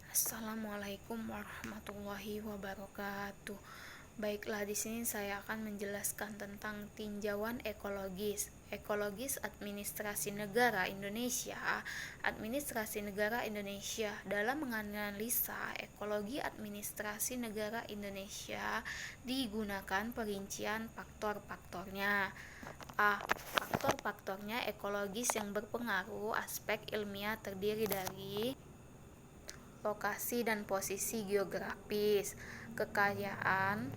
Assalamualaikum warahmatullahi wabarakatuh. Baiklah, di sini saya akan menjelaskan tentang tinjauan ekologis. Ekologis Administrasi Negara Indonesia. Administrasi Negara Indonesia dalam menganalisa ekologi administrasi negara Indonesia digunakan perincian faktor-faktornya. A. Faktor-faktornya ekologis yang berpengaruh. Aspek ilmiah terdiri dari lokasi dan posisi geografis, kekayaan,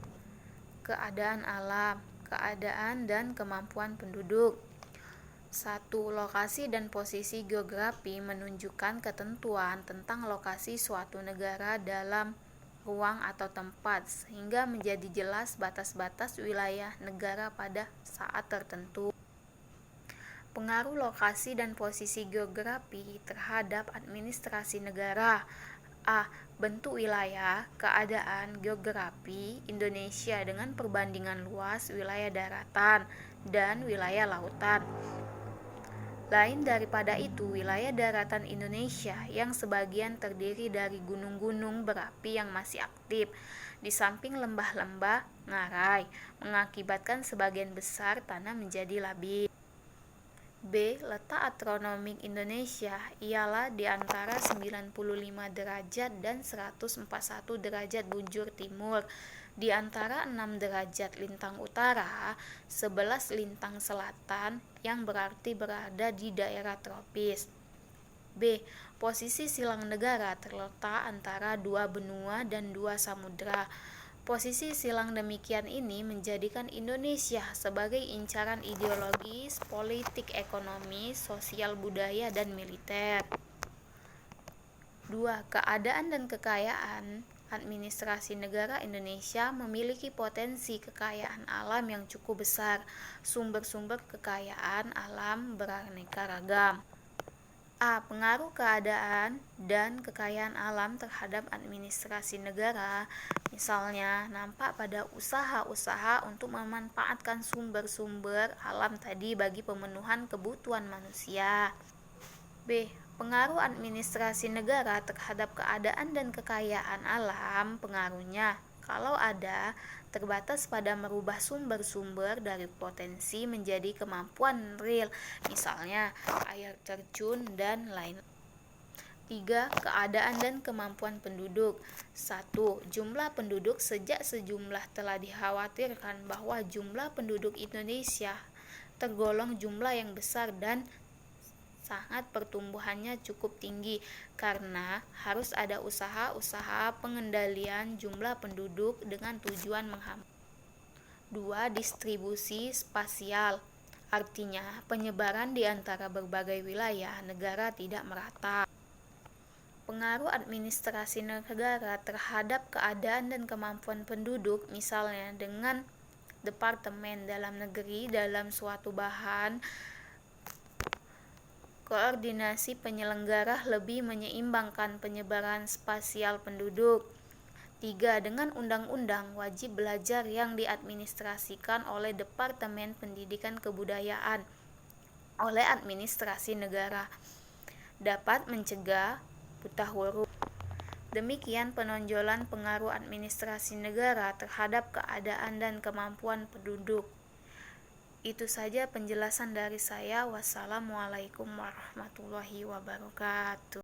keadaan alam, keadaan dan kemampuan penduduk. 1. Lokasi dan posisi geografi menunjukkan ketentuan tentang lokasi suatu negara dalam ruang atau tempat, sehingga menjadi jelas batas-batas wilayah negara pada saat tertentu. Pengaruh lokasi dan posisi geografi terhadap administrasi negara. A. Bentuk wilayah, keadaan geografi Indonesia dengan perbandingan luas wilayah daratan dan wilayah lautan. Lain daripada itu, wilayah daratan Indonesia yang sebagian terdiri dari gunung-gunung berapi yang masih aktif, di samping lembah-lembah ngarai, mengakibatkan sebagian besar tanah menjadi labil. B. Letak astronomik Indonesia ialah di antara 95 derajat dan 141 derajat bujur timur, di antara 6 derajat lintang utara, 11 lintang selatan, yang berarti berada di daerah tropis. B. Posisi silang negara terletak antara dua benua dan dua samudra. Posisi silang demikian ini menjadikan Indonesia sebagai incaran ideologis, politik, ekonomi, sosial, budaya, dan militer. 2. Keadaan dan kekayaan administrasi negara Indonesia memiliki potensi kekayaan alam yang cukup besar. Sumber-sumber kekayaan alam beraneka ragam. A. Pengaruh keadaan dan kekayaan alam terhadap administrasi negara, misalnya nampak pada usaha-usaha untuk memanfaatkan sumber-sumber alam tadi bagi pemenuhan kebutuhan manusia. B. Pengaruh administrasi negara terhadap keadaan dan kekayaan alam, pengaruhnya, kalau ada, terbatas pada merubah sumber-sumber dari potensi menjadi kemampuan real, misalnya air terjun dan lain. 3. Keadaan dan kemampuan penduduk. 1. Jumlah penduduk. Sejak sejumlah telah dikhawatirkan bahwa jumlah penduduk Indonesia tergolong jumlah yang besar dan sangat pertumbuhannya cukup tinggi karena harus ada usaha-usaha pengendalian jumlah penduduk dengan tujuan menghambat. 2. Distribusi spasial, artinya penyebaran di antara berbagai wilayah negara tidak merata. Pengaruh administrasi negara terhadap keadaan dan kemampuan penduduk, misalnya dengan Departemen Dalam Negeri dalam suatu bahan koordinasi penyelenggara lebih menyeimbangkan penyebaran spasial penduduk. 3. Dengan undang-undang wajib belajar yang diadministrasikan oleh Departemen Pendidikan Kebudayaan oleh administrasi negara dapat mencegah buta huruf. Demikian penonjolan pengaruh administrasi negara terhadap keadaan dan kemampuan penduduk. Itu saja penjelasan dari saya. Wassalamualaikum warahmatullahi wabarakatuh.